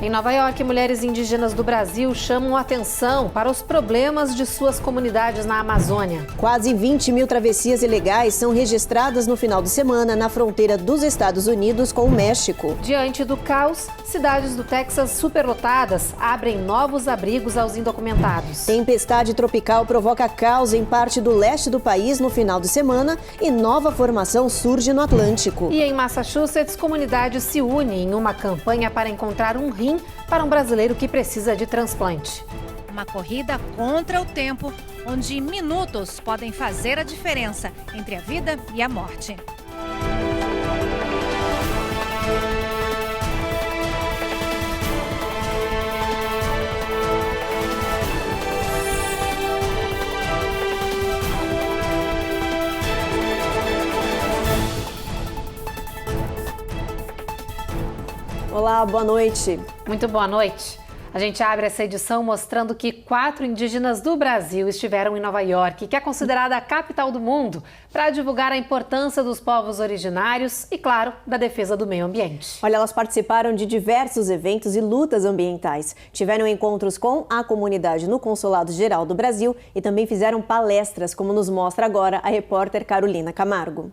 Em Nova York, mulheres indígenas do Brasil chamam atenção para os problemas de suas comunidades na Amazônia. Quase 20 mil travessias ilegais são registradas no final de semana na fronteira dos Estados Unidos com o México. Diante do caos, cidades do Texas superlotadas abrem novos abrigos aos indocumentados. Tempestade tropical provoca caos em parte do leste do país no final de semana e nova formação surge no Atlântico. E em Massachusetts, comunidades se unem em uma campanha para encontrar um rim para um brasileiro que precisa de transplante. Uma corrida contra o tempo, onde minutos podem fazer a diferença entre a vida e a morte. Olá, boa noite. Muito boa noite. A gente abre essa edição mostrando que 4 indígenas do Brasil estiveram em Nova York, que é considerada a capital do mundo, para divulgar a importância dos povos originários e, claro, da defesa do meio ambiente. Olha, elas participaram de diversos eventos e lutas ambientais. Tiveram encontros com a comunidade no Consulado Geral do Brasil e também fizeram palestras, como nos mostra agora a repórter Carolina Camargo.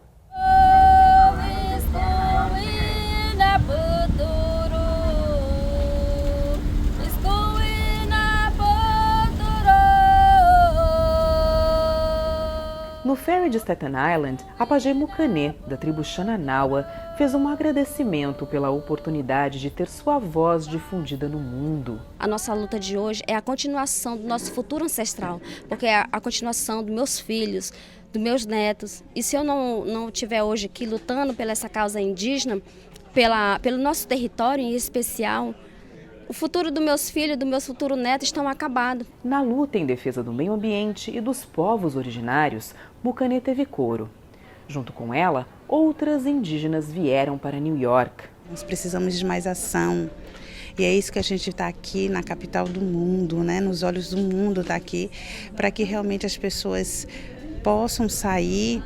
No ferry de Staten Island, a pajé Mucanê, da tribo Xananaua, fez um agradecimento pela oportunidade de ter sua voz difundida no mundo. A nossa luta de hoje é a continuação do nosso futuro ancestral, porque é a continuação dos meus filhos, dos meus netos. E se eu não estiver hoje aqui lutando pela essa causa indígena, pelo nosso território em especial, o futuro dos meus filhos, dos meus futuros netos estão acabados. Na luta em defesa do meio ambiente e dos povos originários, Mucanê teve coro. Junto com ela, outras indígenas vieram para New York. Nós precisamos de mais ação. E é isso que a gente está aqui na capital do mundo, né? Nos olhos do mundo está aqui, para que realmente as pessoas possam sair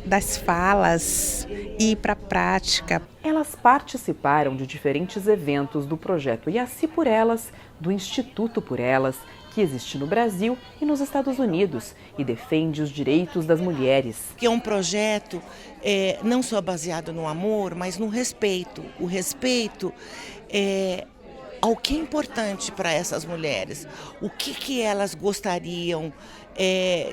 das falas e ir para a prática. Elas participaram de diferentes eventos do projeto Yaci por Elas, do Instituto por Elas, que existe no Brasil e nos Estados Unidos e defende os direitos das mulheres. Que é um projeto não só baseado no amor, mas no respeito. O respeito ao que é importante para essas mulheres, o que elas gostariam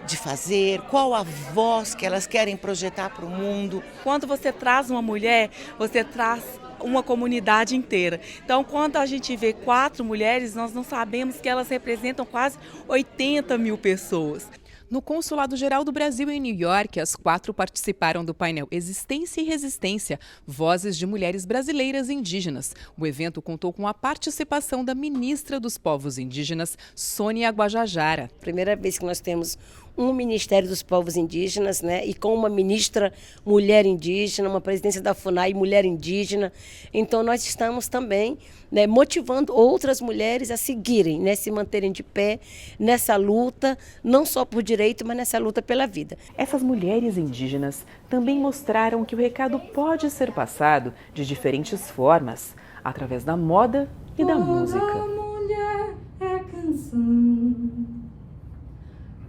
de fazer, qual a voz que elas querem projetar para o mundo. Quando você traz uma mulher, você traz uma comunidade inteira. Então, quando a gente vê 4 mulheres, nós não sabemos que elas representam quase 80 mil pessoas. No Consulado Geral do Brasil em New York, as 4 participaram do painel Existência e Resistência, Vozes de Mulheres Brasileiras e Indígenas. O evento contou com a participação da ministra dos Povos Indígenas, Sônia Guajajara. Primeira vez que nós temos um Ministério dos Povos Indígenas, né, e com uma ministra mulher indígena, uma presidência da FUNAI mulher indígena. Então nós estamos também, né, motivando outras mulheres a seguirem, né, se manterem de pé nessa luta, não só por direito, mas nessa luta pela vida. Essas mulheres indígenas também mostraram que o recado pode ser passado de diferentes formas, através da moda e da música. Toda mulher é canção,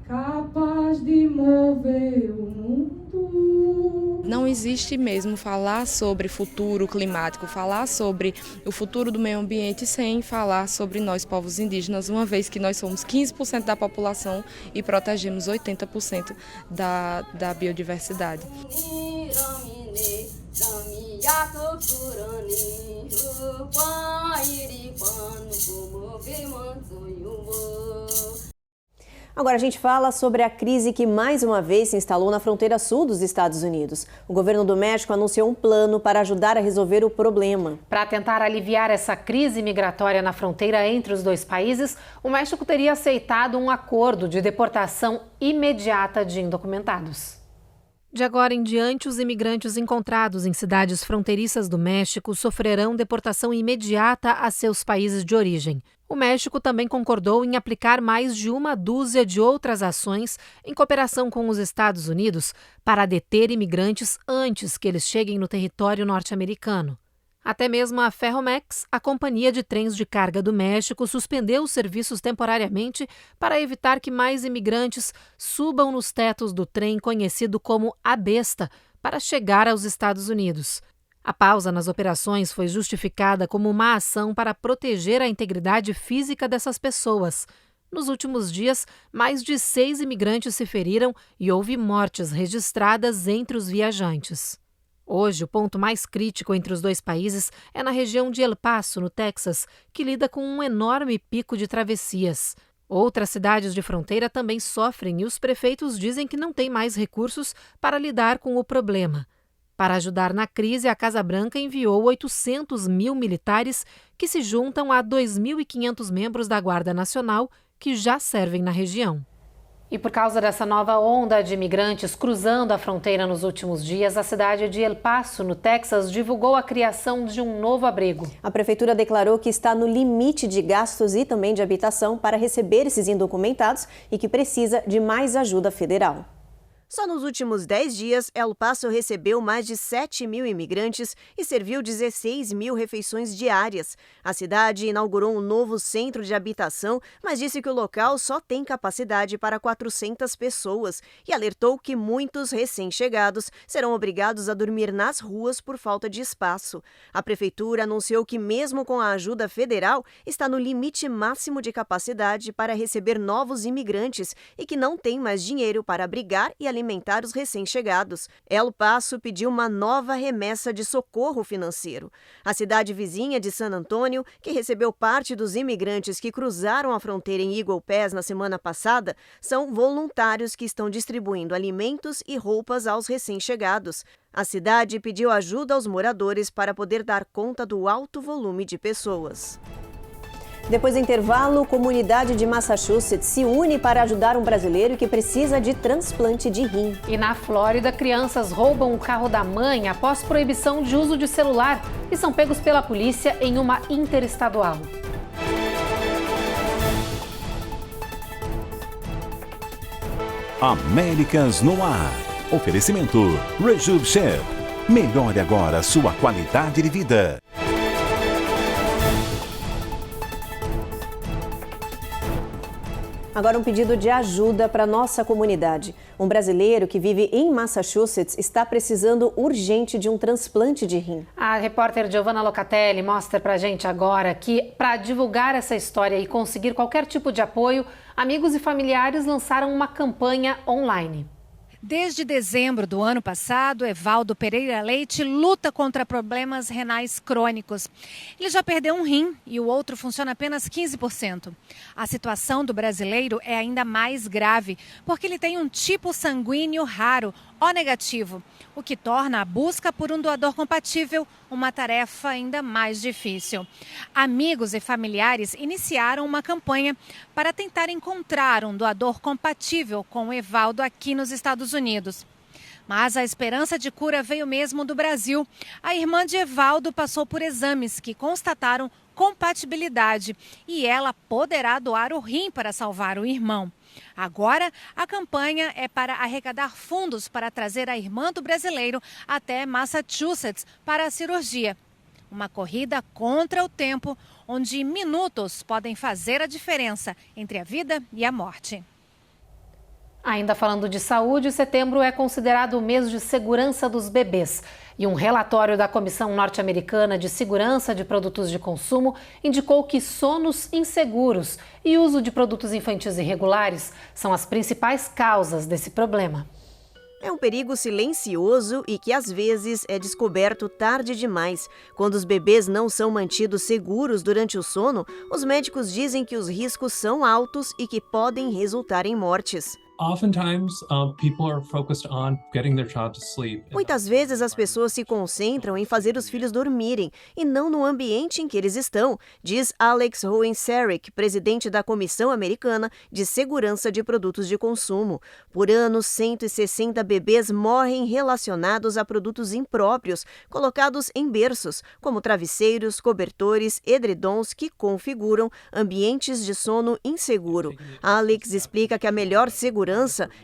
capaz de mover o mundo. Não existe mesmo falar sobre futuro climático, falar sobre o futuro do meio ambiente sem falar sobre nós, povos indígenas, uma vez que nós somos 15% da população e protegemos 80% da biodiversidade. Agora a gente fala sobre a crise que mais uma vez se instalou na fronteira sul dos Estados Unidos. O governo do México anunciou um plano para ajudar a resolver o problema. Para tentar aliviar essa crise migratória na fronteira entre os dois países, o México teria aceitado um acordo de deportação imediata de indocumentados. De agora em diante, os imigrantes encontrados em cidades fronteiriças do México sofrerão deportação imediata a seus países de origem. O México também concordou em aplicar mais de uma dúzia de outras ações em cooperação com os Estados Unidos para deter imigrantes antes que eles cheguem no território norte-americano. Até mesmo a Ferromex, a companhia de trens de carga do México, suspendeu os serviços temporariamente para evitar que mais imigrantes subam nos tetos do trem conhecido como A Besta para chegar aos Estados Unidos. A pausa nas operações foi justificada como uma ação para proteger a integridade física dessas pessoas. Nos últimos dias, mais de 6 imigrantes se feriram e houve mortes registradas entre os viajantes. Hoje, o ponto mais crítico entre os dois países é na região de El Paso, no Texas, que lida com um enorme pico de travessias. Outras cidades de fronteira também sofrem e os prefeitos dizem que não têm mais recursos para lidar com o problema. Para ajudar na crise, a Casa Branca enviou 800 mil militares que se juntam a 2.500 membros da Guarda Nacional que já servem na região. E por causa dessa nova onda de imigrantes cruzando a fronteira nos últimos dias, a cidade de El Paso, no Texas, divulgou a criação de um novo abrigo. A prefeitura declarou que está no limite de gastos e também de habitação para receber esses indocumentados e que precisa de mais ajuda federal. Só nos últimos 10 dias, El Paso recebeu mais de 7 mil imigrantes e serviu 16 mil refeições diárias. A cidade inaugurou um novo centro de habitação, mas disse que o local só tem capacidade para 400 pessoas e alertou que muitos recém-chegados serão obrigados a dormir nas ruas por falta de espaço. A prefeitura anunciou que, mesmo com a ajuda federal, está no limite máximo de capacidade para receber novos imigrantes e que não tem mais dinheiro para abrigar e alimentar os recém-chegados. El Paso pediu uma nova remessa de socorro financeiro. A cidade vizinha de San Antônio, que recebeu parte dos imigrantes que cruzaram a fronteira em Eagle Pass na semana passada, são voluntários que estão distribuindo alimentos e roupas aos recém-chegados. A cidade pediu ajuda aos moradores para poder dar conta do alto volume de pessoas. Depois do intervalo, comunidade de Massachusetts se une para ajudar um brasileiro que precisa de transplante de rim. E na Flórida, crianças roubam o carro da mãe após proibição de uso de celular e são pegos pela polícia em uma interestadual. Américas no ar. Oferecimento Rejuve Chef. Melhore agora sua qualidade de vida. Agora um pedido de ajuda para nossa comunidade. Um brasileiro que vive em Massachusetts está precisando urgente de um transplante de rim. A repórter Giovanna Locatelli mostra pra gente agora que, para divulgar essa história e conseguir qualquer tipo de apoio, amigos e familiares lançaram uma campanha online. Desde dezembro do ano passado, Evaldo Pereira Leite luta contra problemas renais crônicos. Ele já perdeu um rim e o outro funciona apenas 15%. A situação do brasileiro é ainda mais grave, porque ele tem um tipo sanguíneo raro, O negativo, o que torna a busca por um doador compatível uma tarefa ainda mais difícil. Amigos e familiares iniciaram uma campanha para tentar encontrar um doador compatível com o Evaldo aqui nos Estados Unidos. Mas a esperança de cura veio mesmo do Brasil. A irmã de Evaldo passou por exames que constataram compatibilidade e ela poderá doar o rim para salvar o irmão. Agora, a campanha é para arrecadar fundos para trazer a irmã do brasileiro até Massachusetts para a cirurgia. Uma corrida contra o tempo, onde minutos podem fazer a diferença entre a vida e a morte. Ainda falando de saúde, setembro é considerado o mês de segurança dos bebês. E um relatório da Comissão Norte-Americana de Segurança de Produtos de Consumo indicou que sonos inseguros e uso de produtos infantis irregulares são as principais causas desse problema. É um perigo silencioso e que às vezes é descoberto tarde demais. Quando os bebês não são mantidos seguros durante o sono, os médicos dizem que os riscos são altos e que podem resultar em mortes. Muitas vezes as pessoas se concentram em fazer os filhos dormirem e não no ambiente em que eles estão, diz Alex Hohenserich, presidente da Comissão Americana de Segurança de Produtos de Consumo. Por ano, 160 bebês morrem relacionados a produtos impróprios, colocados em berços, como travesseiros, cobertores, edredons que configuram ambientes de sono inseguro. Alex explica que a melhor segurança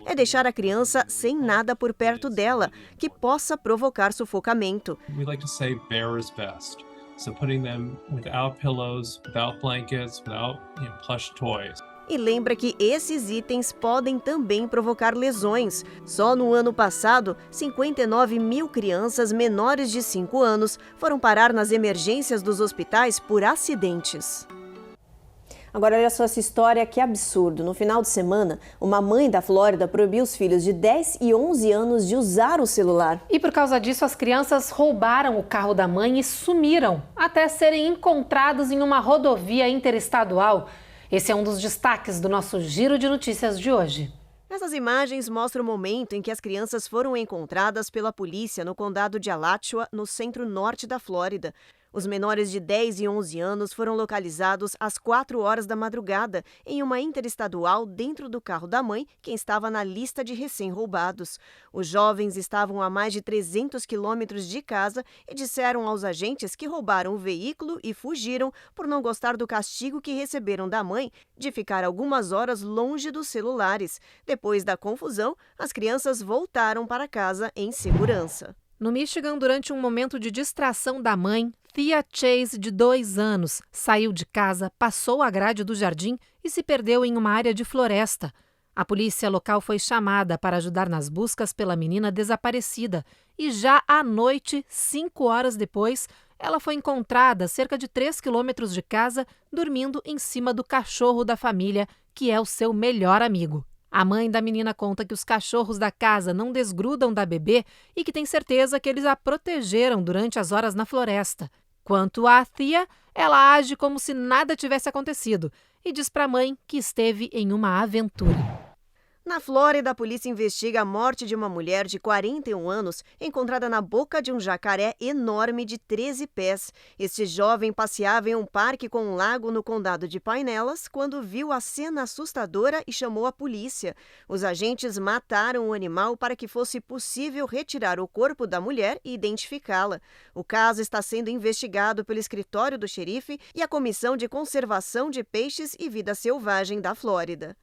é deixar a criança sem nada por perto dela, que possa provocar sufocamento. So putting them without pillows, without blankets, without plush toys. E lembra que esses itens podem também provocar lesões. Só no ano passado, 59 mil crianças menores de 5 anos foram parar nas emergências dos hospitais por acidentes. Agora olha só essa história, que absurdo. No final de semana, uma mãe da Flórida proibiu os filhos de 10 e 11 anos de usar o celular. E por causa disso, as crianças roubaram o carro da mãe e sumiram, até serem encontrados em uma rodovia interestadual. Esse é um dos destaques do nosso Giro de Notícias de hoje. Essas imagens mostram o momento em que as crianças foram encontradas pela polícia no condado de Alachua, no centro-norte da Flórida. Os menores de 10 e 11 anos foram localizados às 4 horas da madrugada em uma interestadual dentro do carro da mãe, quem estava na lista de recém-roubados. Os jovens estavam a mais de 300 quilômetros de casa e disseram aos agentes que roubaram o veículo e fugiram por não gostar do castigo que receberam da mãe de ficar algumas horas longe dos celulares. Depois da confusão, as crianças voltaram para casa em segurança. No Michigan, durante um momento de distração da mãe, Thea Chase, de 2 anos, saiu de casa, passou a grade do jardim e se perdeu em uma área de floresta. A polícia local foi chamada para ajudar nas buscas pela menina desaparecida e já à noite, 5 horas depois, ela foi encontrada a cerca de 3 quilômetros de casa, dormindo em cima do cachorro da família, que é o seu melhor amigo. A mãe da menina conta que os cachorros da casa não desgrudam da bebê e que tem certeza que eles a protegeram durante as horas na floresta. Quanto à Thea, ela age como se nada tivesse acontecido e diz para a mãe que esteve em uma aventura. Na Flórida, a polícia investiga a morte de uma mulher de 41 anos encontrada na boca de um jacaré enorme de 13 pés. Este jovem passeava em um parque com um lago no condado de Pinellas quando viu a cena assustadora e chamou a polícia. Os agentes mataram o animal para que fosse possível retirar o corpo da mulher e identificá-la. O caso está sendo investigado pelo escritório do xerife e a Comissão de Conservação de Peixes e Vida Selvagem da Flórida.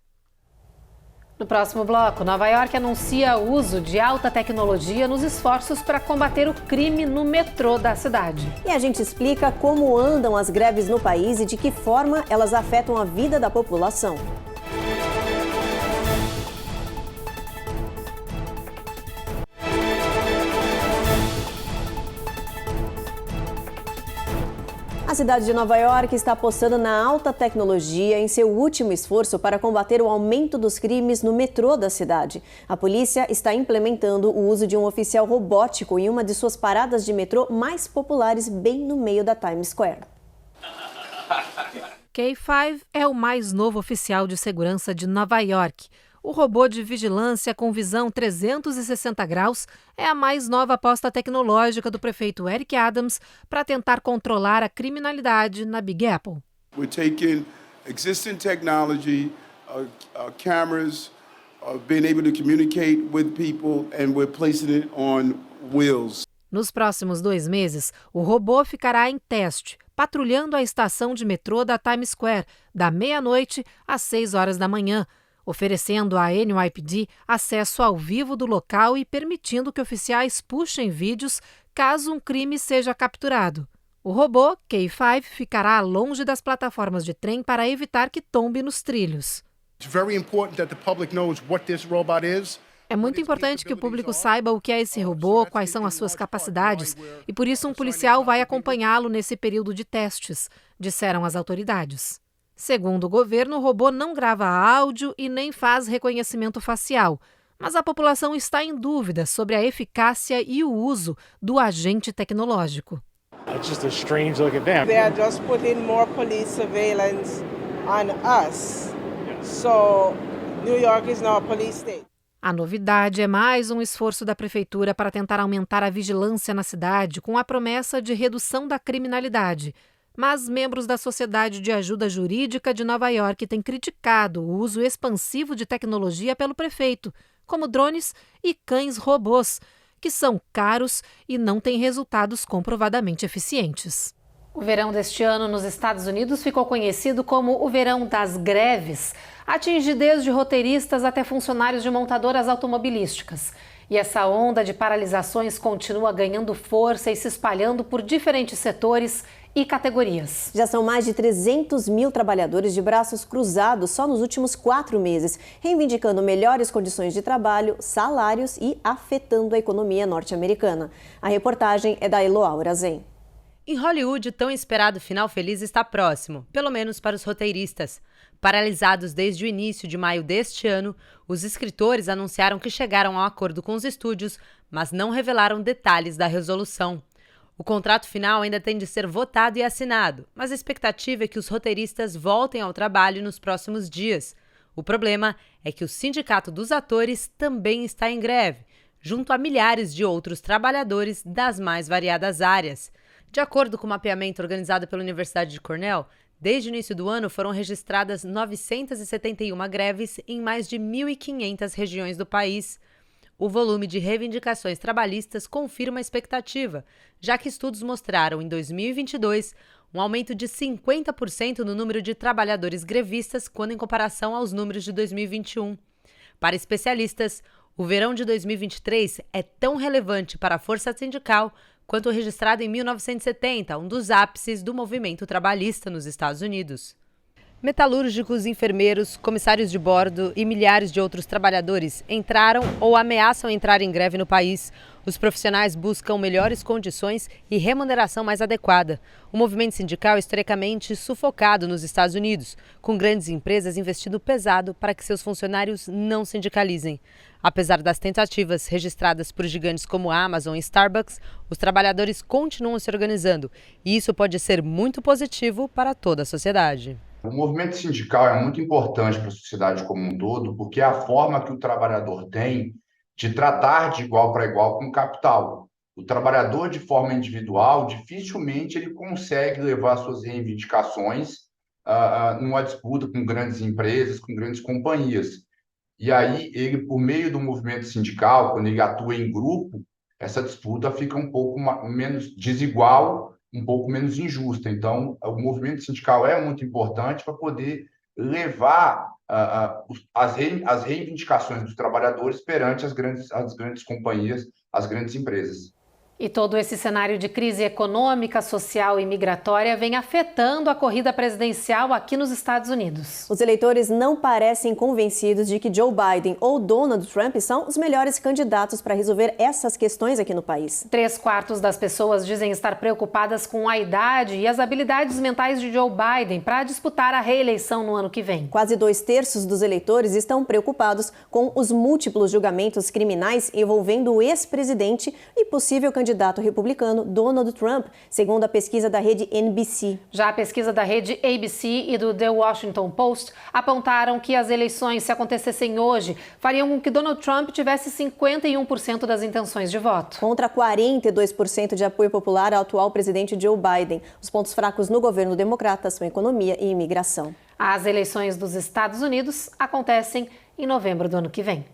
No próximo bloco, Nova York anuncia o uso de alta tecnologia nos esforços para combater o crime no metrô da cidade. E a gente explica como andam as greves no país e de que forma elas afetam a vida da população. A cidade de Nova York está apostando na alta tecnologia em seu último esforço para combater o aumento dos crimes no metrô da cidade. A polícia está implementando o uso de um oficial robótico em uma de suas paradas de metrô mais populares, bem no meio da Times Square. K5 é o mais novo oficial de segurança de Nova York. O robô de vigilância com visão 360 graus é a mais nova aposta tecnológica do prefeito Eric Adams para tentar controlar a criminalidade na Big Apple. We're taking existing technology, cameras, being able to communicate with people, and we're placing it on wheels. Nos próximos 2 meses, o robô ficará em teste, patrulhando a estação de metrô da Times Square, da meia-noite às 6 horas da manhã, oferecendo à NYPD acesso ao vivo do local e permitindo que oficiais puxem vídeos caso um crime seja capturado. O robô K5 ficará longe das plataformas de trem para evitar que tombe nos trilhos. É muito importante que o público saiba o que é esse robô, quais são as suas capacidades, e por isso um policial vai acompanhá-lo nesse período de testes, disseram as autoridades. Segundo o governo, o robô não grava áudio e nem faz reconhecimento facial, mas a população está em dúvida sobre a eficácia e o uso do agente tecnológico. It's just a strange look at them. They are just putting more police surveillance on us. So, New York is now a police state. A novidade é mais um esforço da prefeitura para tentar aumentar a vigilância na cidade, com a promessa de redução da criminalidade. Mas membros da Sociedade de Ajuda Jurídica de Nova York têm criticado o uso expansivo de tecnologia pelo prefeito, como drones e cães robôs, que são caros e não têm resultados comprovadamente eficientes. O verão deste ano nos Estados Unidos ficou conhecido como o verão das greves. Atinge desde roteiristas até funcionários de montadoras automobilísticas. E essa onda de paralisações continua ganhando força e se espalhando por diferentes setores e categorias. Já são mais de 300 mil trabalhadores de braços cruzados só nos últimos 4 meses, reivindicando melhores condições de trabalho, salários e afetando a economia norte-americana. A reportagem é da Eloá Urazen. Em Hollywood, o tão esperado final feliz está próximo, pelo menos para os roteiristas. Paralisados desde o início de maio deste ano, os escritores anunciaram que chegaram a um acordo com os estúdios, mas não revelaram detalhes da resolução. O contrato final ainda tem de ser votado e assinado, mas a expectativa é que os roteiristas voltem ao trabalho nos próximos dias. O problema é que o Sindicato dos Atores também está em greve, junto a milhares de outros trabalhadores das mais variadas áreas. De acordo com o mapeamento organizado pela Universidade de Cornell, desde o início do ano foram registradas 971 greves em mais de 1.500 regiões do país. O volume de reivindicações trabalhistas confirma a expectativa, já que estudos mostraram em 2022 um aumento de 50% no número de trabalhadores grevistas quando em comparação aos números de 2021. Para especialistas, o verão de 2023 é tão relevante para a força sindical quanto o registrado em 1970, um dos ápices do movimento trabalhista nos Estados Unidos. Metalúrgicos, enfermeiros, comissários de bordo e milhares de outros trabalhadores entraram ou ameaçam entrar em greve no país. Os profissionais buscam melhores condições e remuneração mais adequada. O movimento sindical é historicamente sufocado nos Estados Unidos, com grandes empresas investindo pesado para que seus funcionários não sindicalizem. Apesar das tentativas registradas por gigantes como a Amazon e Starbucks, os trabalhadores continuam se organizando e isso pode ser muito positivo para toda a sociedade. O movimento sindical é muito importante para a sociedade como um todo, porque é a forma que o trabalhador tem de tratar de igual para igual com o capital. O trabalhador, de forma individual, dificilmente ele consegue levar suas reivindicações numa disputa com grandes empresas, com grandes companhias. E aí, ele, por meio do movimento sindical, quando ele atua em grupo, essa disputa fica um pouco menos desigual, um pouco menos injusta. Então, o movimento sindical é muito importante para poder levar as reivindicações dos trabalhadores perante as grandes companhias, as grandes empresas. E todo esse cenário de crise econômica, social e migratória vem afetando a corrida presidencial aqui nos Estados Unidos. Os eleitores não parecem convencidos de que Joe Biden ou Donald Trump são os melhores candidatos para resolver essas questões aqui no país. 3/4 das pessoas dizem estar preocupadas com a idade e as habilidades mentais de Joe Biden para disputar a reeleição no ano que vem. Quase 2/3 dos eleitores estão preocupados com os múltiplos julgamentos criminais envolvendo o ex-presidente e possível candidato republicano Donald Trump, segundo a pesquisa da rede NBC. Já a pesquisa da rede ABC e do The Washington Post apontaram que as eleições, se acontecessem hoje, fariam com que Donald Trump tivesse 51% das intenções de voto. Contra 42% de apoio popular ao atual presidente Joe Biden. Os pontos fracos no governo democrata são economia e imigração. As eleições dos Estados Unidos acontecem em novembro do ano que vem.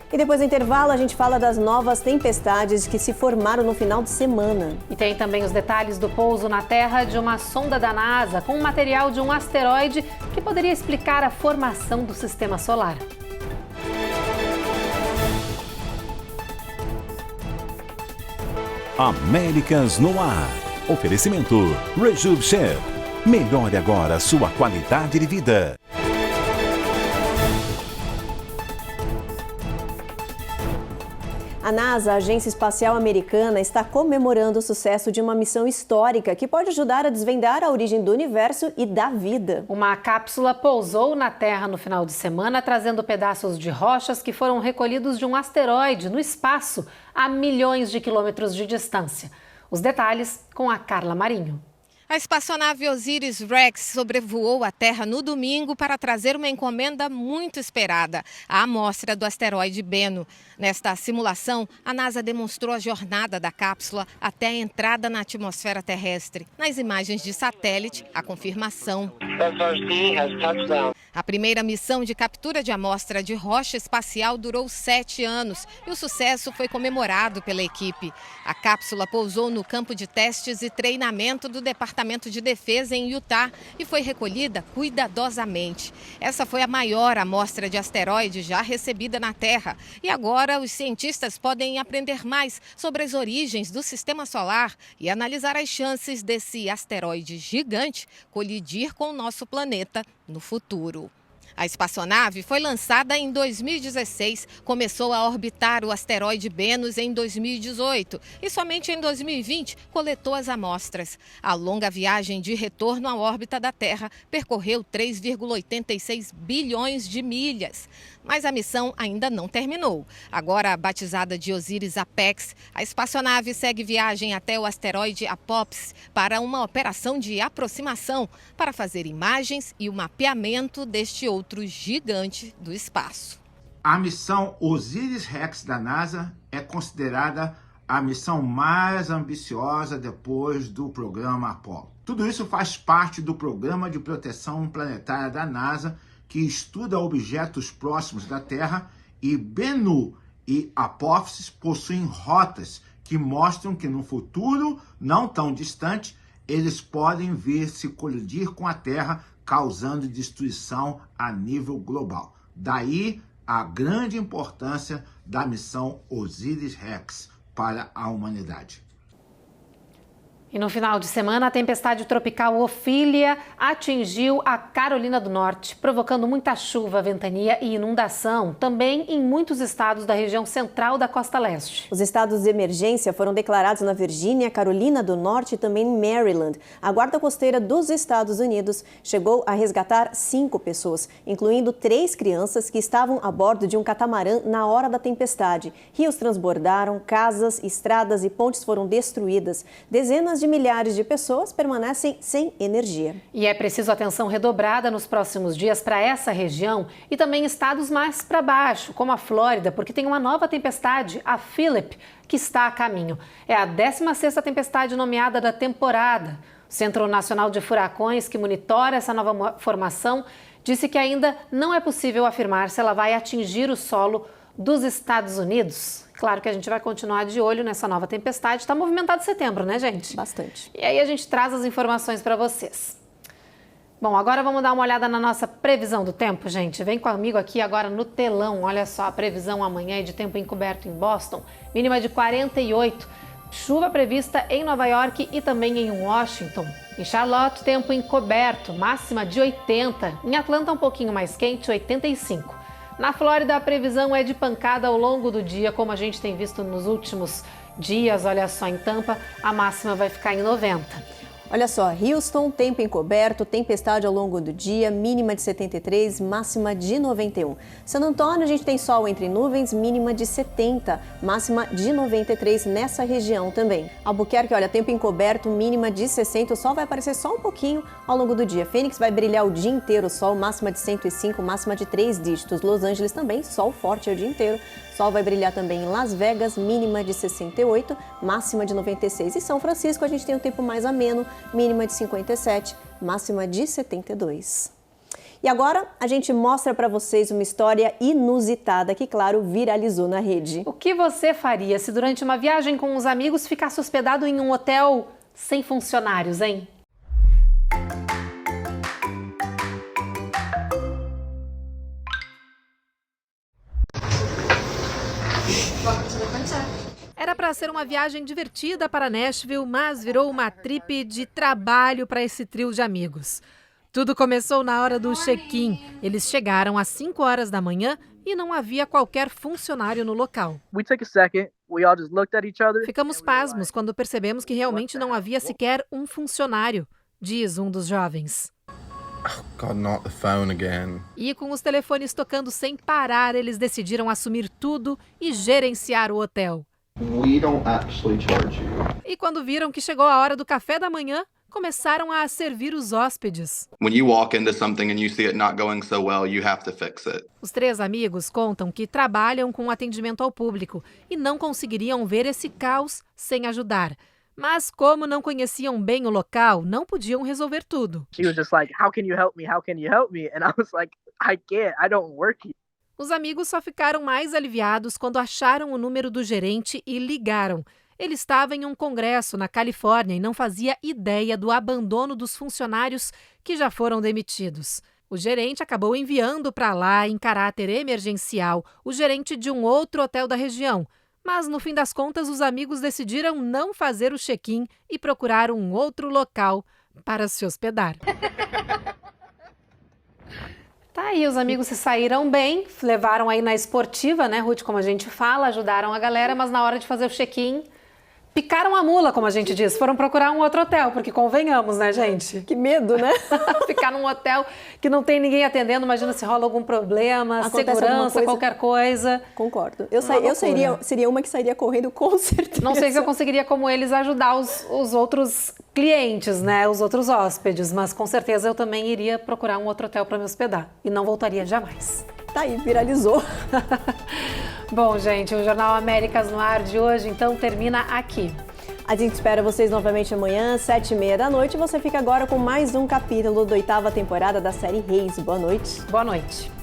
E depois do intervalo, a gente fala das novas tempestades que se formaram no final de semana. E tem também os detalhes do pouso na Terra de uma sonda da NASA com material de um asteroide que poderia explicar a formação do sistema solar. Américas no Ar. Oferecimento Rejuve Chef. Melhore agora sua qualidade de vida. A NASA, a Agência Espacial Americana, está comemorando o sucesso de uma missão histórica que pode ajudar a desvendar a origem do universo e da vida. Uma cápsula pousou na Terra no final de semana, trazendo pedaços de rochas que foram recolhidos de um asteroide no espaço a milhões de quilômetros de distância. Os detalhes com a Carla Marinho. A espaçonave Osiris-Rex sobrevoou a Terra no domingo para trazer uma encomenda muito esperada, a amostra do asteroide Bennu. Nesta simulação, a NASA demonstrou a jornada da cápsula até a entrada na atmosfera terrestre. Nas imagens de satélite, a confirmação. A primeira missão de captura de amostra de rocha espacial durou 7 anos e o sucesso foi comemorado pela equipe. A cápsula pousou no campo de testes e treinamento do Departamento de Defesa em Utah e foi recolhida cuidadosamente. Essa foi a maior amostra de asteroide já recebida na Terra. E agora os cientistas podem aprender mais sobre as origens do Sistema Solar e analisar as chances desse asteroide gigante colidir com o nosso planeta no futuro. A espaçonave foi lançada em 2016, começou a orbitar o asteroide Bennu em 2018 e somente em 2020 coletou as amostras. A longa viagem de retorno à órbita da Terra percorreu 3,86 bilhões de milhas. Mas a missão ainda não terminou. Agora batizada de OSIRIS-APEX, a espaçonave segue viagem até o asteroide Apophis para uma operação de aproximação para fazer imagens e o mapeamento deste outro gigante do espaço. A missão OSIRIS-REx da NASA é considerada a missão mais ambiciosa depois do programa Apollo. Tudo isso faz parte do Programa de Proteção Planetária da NASA, que estuda objetos próximos da Terra, e Bennu e Apophis possuem rotas que mostram que no futuro não tão distante eles podem vir se colidir com a Terra, causando destruição a nível global. Daí a grande importância da missão OSIRIS-REx para a humanidade. E no final de semana, a tempestade tropical Ophelia atingiu a Carolina do Norte, provocando muita chuva, ventania e inundação, também em muitos estados da região central da costa leste. Os estados de emergência foram declarados na Virgínia, Carolina do Norte e também em Maryland. A Guarda Costeira dos Estados Unidos chegou a resgatar 5 pessoas, incluindo 3 crianças que estavam a bordo de um catamarã na hora da tempestade. Rios transbordaram, casas, estradas e pontes foram destruídas. Dezenas de milhares de pessoas permanecem sem energia. E é preciso atenção redobrada nos próximos dias para essa região e também estados mais para baixo, como a Flórida, porque tem uma nova tempestade, a Philip, que está a caminho. É a 16ª tempestade nomeada da temporada. O Centro Nacional de Furacões, que monitora essa nova formação, disse que ainda não é possível afirmar se ela vai atingir o solo dos Estados Unidos. Claro que a gente vai continuar de olho nessa nova tempestade. Está movimentado setembro, né, gente? Bastante. E aí a gente traz as informações para vocês. Bom, agora vamos dar uma olhada na nossa previsão do tempo, gente. Vem comigo aqui agora no telão. Olha só, a previsão amanhã é de tempo encoberto em Boston. Mínima de 48. Chuva prevista em Nova York e também em Washington. Em Charlotte, tempo encoberto. Máxima de 80. Em Atlanta, um pouquinho mais quente, 85. Na Flórida, a previsão é de pancada ao longo do dia, como a gente tem visto nos últimos dias. Olha só, em Tampa, a máxima vai ficar em 90. Olha só, Houston, tempo encoberto, tempestade ao longo do dia, mínima de 73, máxima de 91. San Antônio, a gente tem sol entre nuvens, mínima de 70, máxima de 93 nessa região também. Albuquerque, olha, tempo encoberto, mínima de 60, o sol vai aparecer só um pouquinho ao longo do dia. Phoenix vai brilhar o dia inteiro, sol, máxima de 105, máxima de 3 dígitos. Los Angeles também, sol forte o dia inteiro. Sol vai brilhar também em Las Vegas, mínima de 68, máxima de 96. E São Francisco a gente tem um tempo mais ameno, mínima de 57, máxima de 72. E agora a gente mostra para vocês uma história inusitada que, claro, viralizou na rede. O que você faria se durante uma viagem com os amigos ficasse hospedado em um hotel sem funcionários, hein? Era para ser uma viagem divertida para Nashville, mas virou uma trip de trabalho para esse trio de amigos. Tudo começou na hora do check-in. Eles chegaram às 5 horas da manhã e não havia qualquer funcionário no local. Ficamos pasmos quando percebemos que realmente não havia sequer um funcionário, diz um dos jovens. Oh God, not the phone again. E com os telefones tocando sem parar, eles decidiram assumir tudo e gerenciar o hotel. We don't actually charge you. E quando viram que chegou a hora do café da manhã, começaram a servir os hóspedes. When you walk into something and you see it not going so well, you have to fix it. Os 3 amigos contam que trabalham com atendimento ao público e não conseguiriam ver esse caos sem ajudar. Mas como não conheciam bem o local, não podiam resolver tudo. She was just like, "How can you help me? How can you help me?" And I was like, "I can't. I don't work here." Os amigos só ficaram mais aliviados quando acharam o número do gerente e ligaram. Ele estava em um congresso na Califórnia e não fazia ideia do abandono dos funcionários que já foram demitidos. O gerente acabou enviando para lá, em caráter emergencial, o gerente de um outro hotel da região. Mas, no fim das contas, os amigos decidiram não fazer o check-in e procurar um outro local para se hospedar. Tá aí, os amigos se saíram bem, levaram aí na esportiva, né, Ruth, como a gente fala, ajudaram a galera, mas na hora de fazer o check-in, picaram a mula, como a gente diz, foram procurar um outro hotel, porque convenhamos, né, gente? Que medo, né? Ficar num hotel que não tem ninguém atendendo, imagina se rola algum problema, acontece segurança, qualquer coisa. Concordo. Eu seria uma que sairia correndo com certeza. Não sei se eu conseguiria, como eles, ajudar os outros clientes, né, os outros hóspedes, mas com certeza eu também iria procurar um outro hotel para me hospedar e não voltaria jamais. Tá aí, viralizou. Bom, gente, o Jornal Américas no Ar de hoje, então, termina aqui. A gente espera vocês novamente amanhã, 19h30. Você fica agora com mais um capítulo da 8ª temporada da série Reis. Boa noite. Boa noite.